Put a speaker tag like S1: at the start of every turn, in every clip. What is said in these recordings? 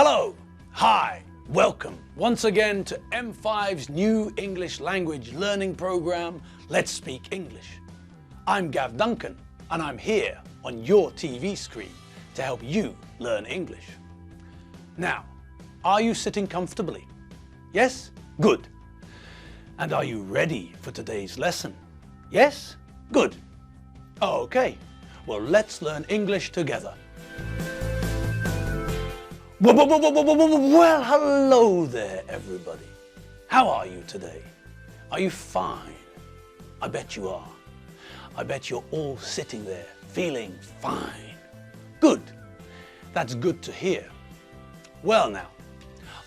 S1: Hello, hi, welcome once again to M5's new English language learning program, Let's Speak English. I'm Gav Duncan and I'm here on your TV screen to help you learn English. Now, are you sitting comfortably? Yes? Good. And are you ready for today's lesson? Yes? Good. Okay, well let's learn English together. Well, hello there everybody. How are you today? Are you fine? I bet you are. I bet you're all sitting there feeling fine. Good. That's good to hear. Well now,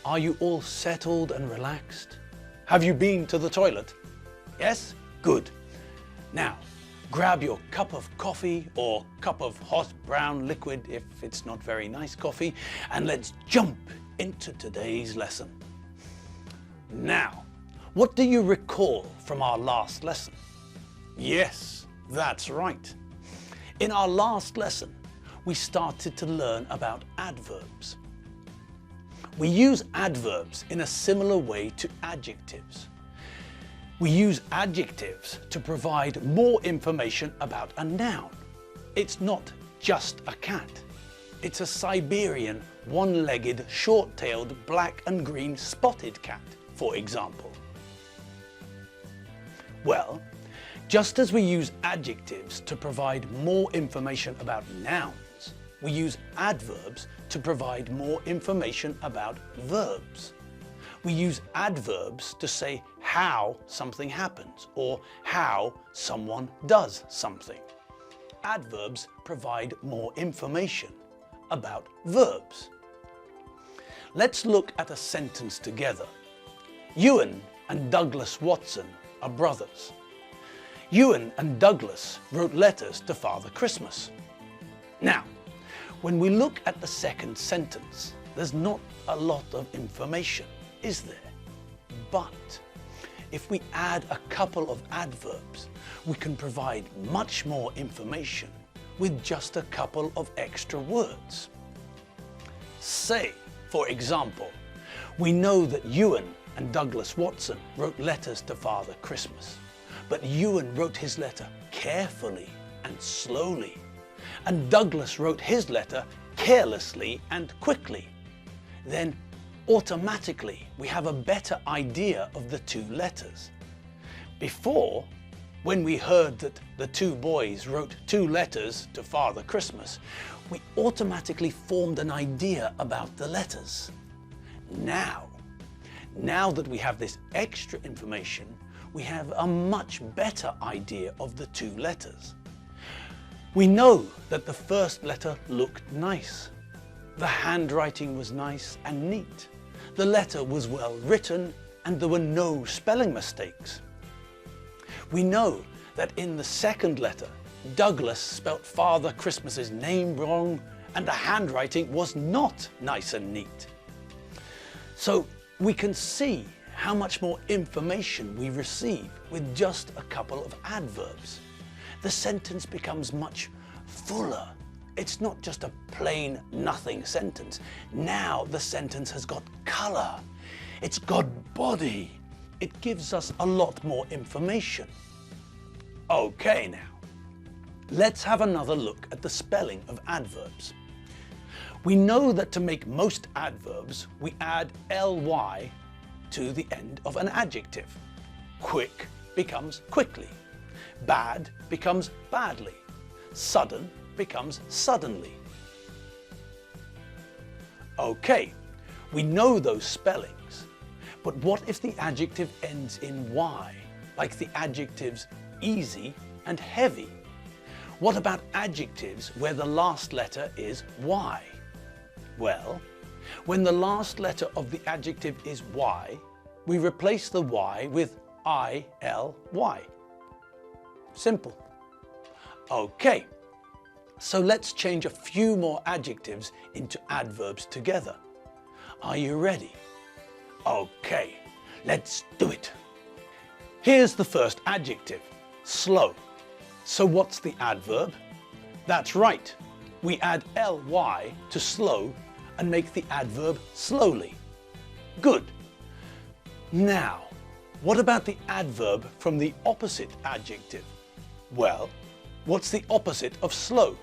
S1: are you all settled and relaxed? Have you been to the toilet? Yes? Good. Now, grab your cup of coffee or cup of hot brown liquid if it's not very nice coffee, and let's jump into today's lesson. Now, what do you recall from our last lesson? Yes, that's right. In our last lesson, we started to learn about adverbs. We use adverbs in a similar way to adjectives. We use adjectives to provide more information about a noun. It's not just a cat. It's a Siberian, one-legged, short-tailed, black and green spotted cat, for example. Well, just as we use adjectives to provide more information about nouns, we use adverbs to provide more information about verbs. We use adverbs to say how something happens or how someone does something. Adverbs provide more information about verbs. Let's look at a sentence together. Hűen and Douglas Watson are brothers. Hűen and Douglas wrote letters to Father Christmas. Now, when we look at the second sentence, there's not a lot of information, is there? But if we add a couple of adverbs, we can provide much more information with just a couple of extra words. Say, for example, we know that Hűen and Douglas Watson wrote letters to Father Christmas, but Hűen wrote his letter carefully and slowly, and Douglas wrote his letter carelessly and quickly. Then automatically we have a better idea of the two letters. Before, when we heard that the two boys wrote two letters to Father Christmas, we automatically formed an idea about the letters. Now that we have this extra information, we have a much better idea of the two letters. We know that the first letter looked nice. The handwriting was nice and neat. The letter was well written and there were no spelling mistakes. We know that in the second letter, Douglas spelt Father Christmas's name wrong and the handwriting was not nice and neat. So we can see how much more information we receive with just a couple of adverbs. The sentence becomes much fuller. It's not just a plain nothing sentence. Now the sentence has got colour. It's got body. It gives us a lot more information. Okay now, let's have another look at the spelling of adverbs. We know that to make most adverbs, we add ly to the end of an adjective. Quick becomes quickly. Bad becomes badly. Sudden becomes suddenly. Okay, we know those spellings, but what if the adjective ends in y, like the adjectives easy and heavy? What about adjectives where the last letter is y? Well, when the last letter of the adjective is y, we replace the y with ily. Simple. Okay, so let's change a few more adjectives into adverbs together. Are you ready? Okay, let's do it. Here's the first adjective, slow. So what's the adverb? That's right, we add ly to slow and make the adverb slowly. Good. Now, what about the adverb from the opposite adjective? Well, what's the opposite of slow?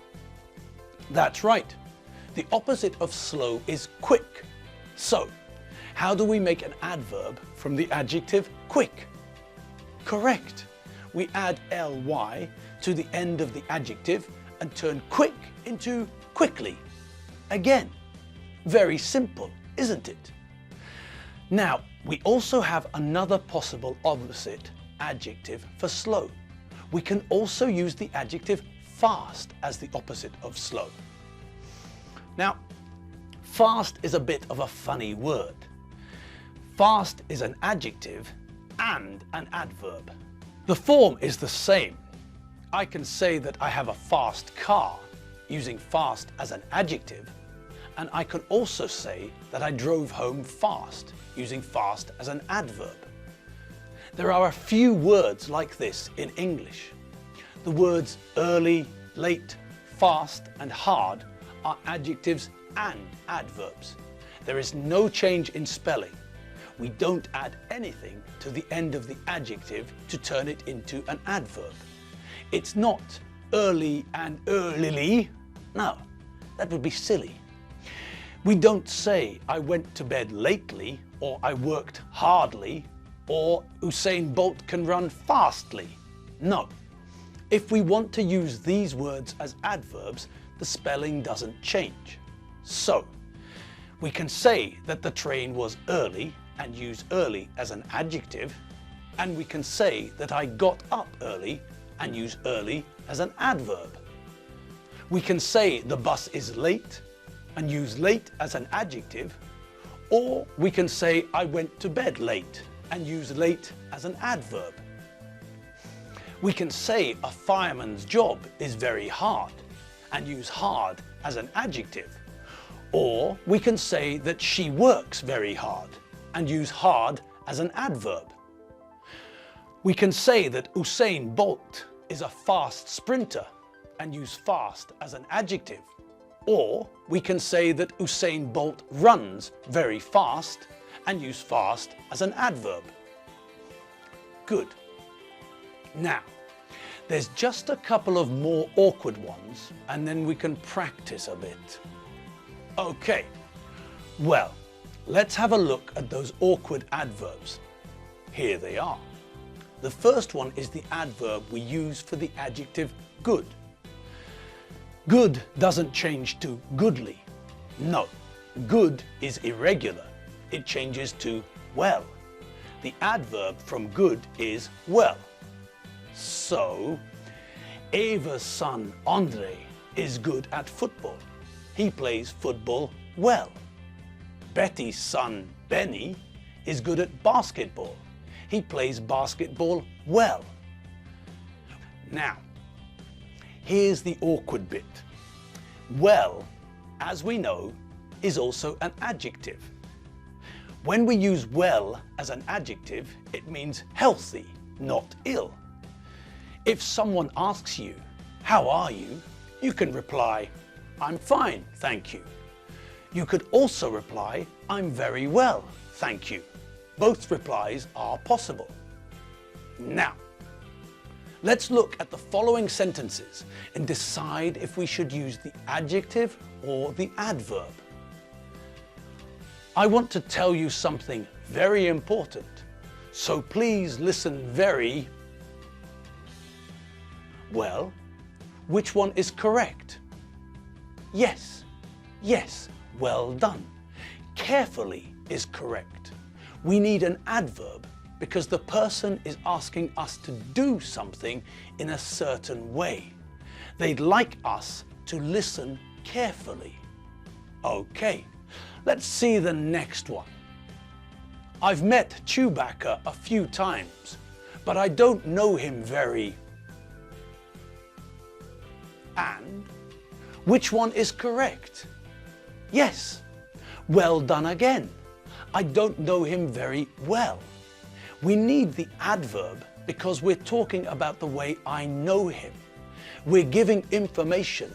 S1: That's right. The opposite of slow is quick. So, how do we make an adverb from the adjective quick? Correct. We add ly to the end of the adjective and turn quick into quickly. Again, very simple, isn't it? Now, we also have another possible opposite adjective for slow. We can also use the adjective fast as the opposite of slow. Now, fast is a bit of a funny word. Fast is an adjective and an adverb. The form is the same. I can say that I have a fast car using fast as an adjective, and I can also say that I drove home fast using fast as an adverb. There are a few words like this in English. The words early, late, fast and hard are adjectives and adverbs. There is no change in spelling. We don't add anything to the end of the adjective to turn it into an adverb. It's not early and earlily. No, that would be silly. We don't say I went to bed lately, or I worked hardly, or Usain Bolt can run fastly. No. If we want to use these words as adverbs, the spelling doesn't change. So, we can say that the train was early and use early as an adjective, and we can say that I got up early and use early as an adverb. We can say the bus is late and use late as an adjective, or we can say I went to bed late and use late as an adverb. We can say a fireman's job is very hard and use hard as an adjective, or we can say that she works very hard and use hard as an adverb. We can say that Usain Bolt is a fast sprinter and use fast as an adjective, or we can say that Usain Bolt runs very fast and use fast as an adverb. Good. Now, there's just a couple of more awkward ones and then we can practice a bit. Okay, well, let's have a look at those awkward adverbs. Here they are. The first one is the adverb we use for the adjective good. Good doesn't change to goodly. No, good is irregular. It changes to well. The adverb from good is well. So, Eva's son Andre is good at football. He plays football well. Betty's son Benny is good at basketball. He plays basketball well. Now, here's the awkward bit. Well, as we know, is also an adjective. When we use well as an adjective, it means healthy, not ill. If someone asks you, "How are you?" you can reply, "I'm fine, thank you." You could also reply, "I'm very well, thank you." Both replies are possible. Now, let's look at the following sentences and decide if we should use the adjective or the adverb. I want to tell you something very important, so please listen very well. Which one is correct? Yes, yes, well done. Carefully is correct. We need an adverb because the person is asking us to do something in a certain way. They'd like us to listen carefully. Okay, let's see the next one. I've met Chewbacca a few times, but I don't know him very. And which one is correct? Yes, well done again. I don't know him very well. We need the adverb because we're talking about the way I know him. We're giving information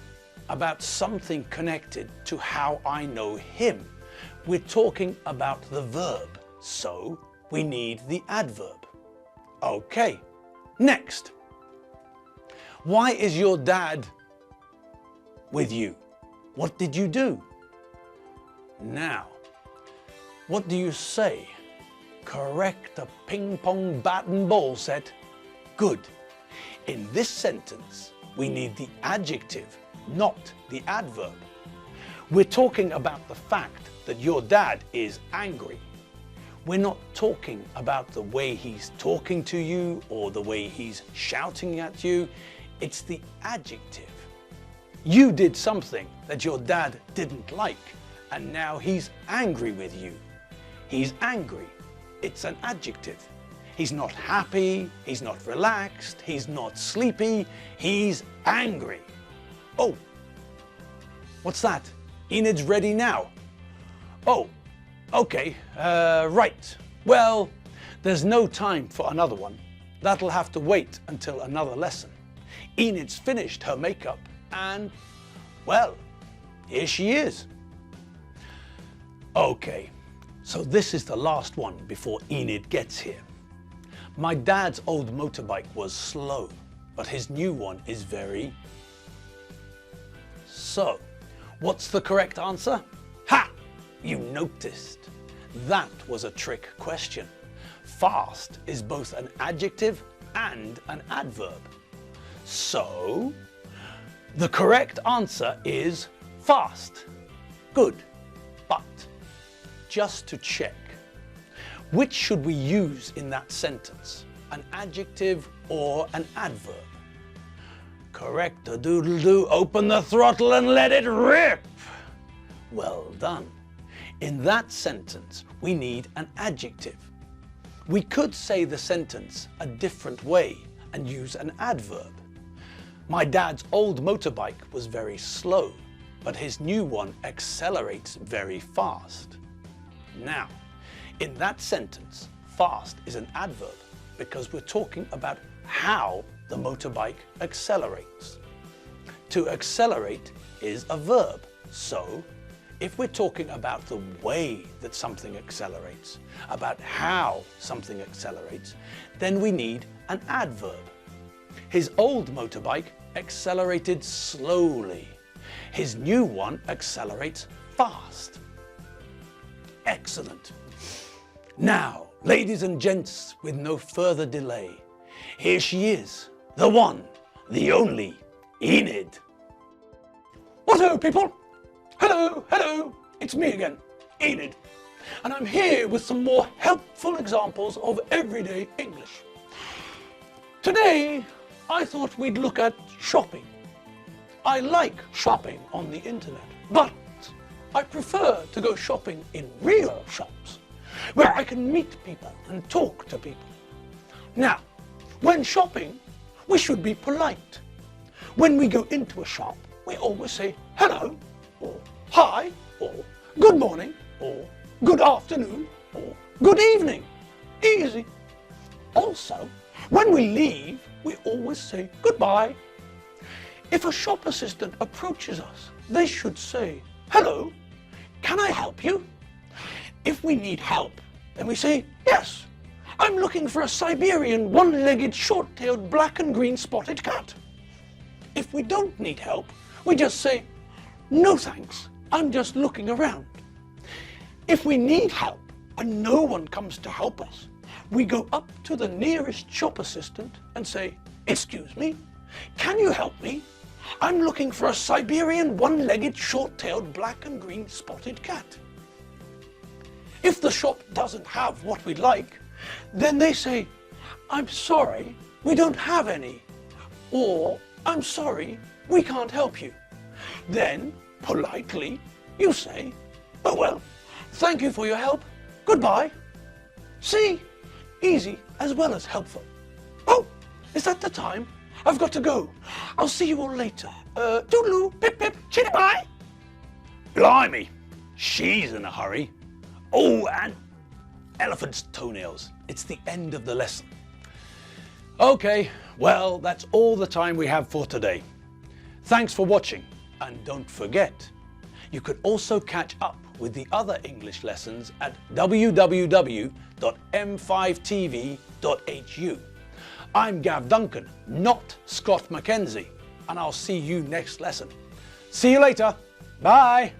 S1: about something connected to how I know him. We're talking about the verb, so we need the adverb. Okay, next. Why is your dad with you? What did you do? Now, what do you say? Correct a ping-pong bat and ball set. Good. In this sentence, we need the adjective, not the adverb. We're talking about the fact that your dad is angry. We're not talking about the way he's talking to you or the way he's shouting at you. It's the adjective. You did something that your dad didn't like, and now he's angry with you. He's angry. It's an adjective. He's not happy, he's not relaxed, he's not sleepy, he's angry. Oh, what's that? Enid's ready now. Oh, okay, right. Well, there's no time for another one. That'll have to wait until another lesson. Enid's finished her makeup and, well, here she is. Okay, so this is the last one before Enid gets here. My dad's old motorbike was slow, but his new one is very... So, what's the correct answer? Ha! You noticed. That was a trick question. Fast is both an adjective and an adverb. So, the correct answer is fast. Good, but just to check, which should we use in that sentence? An adjective or an adverb? Correct-a-doodle-doo, open the throttle and let it rip. Well done. In that sentence, we need an adjective. We could say the sentence a different way and use an adverb. My dad's old motorbike was very slow, but his new one accelerates very fast. Now, in that sentence, fast is an adverb because we're talking about how the motorbike accelerates. To accelerate is a verb, so if we're talking about the way that something accelerates, about how something accelerates, then we need an adverb. His old motorbike accelerated slowly. His new one accelerates fast. Excellent. Now, ladies and gents, with no further delay, here she is, the one, the only, Enid. What-ho, people? Hello, hello, it's me again, Enid, and I'm here with some more helpful examples of everyday English. Today, I thought we'd look at shopping. I like shopping on the internet, but I prefer to go shopping in real shops, where I can meet people and talk to people. Now, when shopping, we should be polite. When we go into a shop, we always say hello, or hi, or good morning, or good afternoon, or good evening. Easy. Also, when we leave, we always say goodbye. If a shop assistant approaches us, they should say, hello, can I help you? If we need help, then we say, yes, I'm looking for a Siberian one-legged short-tailed black and green spotted cat. If we don't need help, we just say, no thanks, I'm just looking around. If we need help and no one comes to help us, we go up to the nearest shop assistant and say, excuse me, can you help me? I'm looking for a Siberian one-legged short-tailed black and green spotted cat. If the shop doesn't have what we'd like, then they say, I'm sorry, we don't have any. Or, I'm sorry, we can't help you. Then, politely, you say, oh well, thank you for your help, goodbye. See, easy as well as helpful. Oh, is that the time? I've got to go. I'll see you all later. Toodaloo, pip pip, chitty bye. Blimey, she's in a hurry. Oh, and elephant's toenails. It's the end of the lesson. Okay, well, that's all the time we have for today. Thanks for watching. And don't forget, you could also catch up with the other English lessons at www.m5tv.hu. I'm Gav Duncan, not Scott Mackenzie, and I'll see you next lesson. See you later. Bye.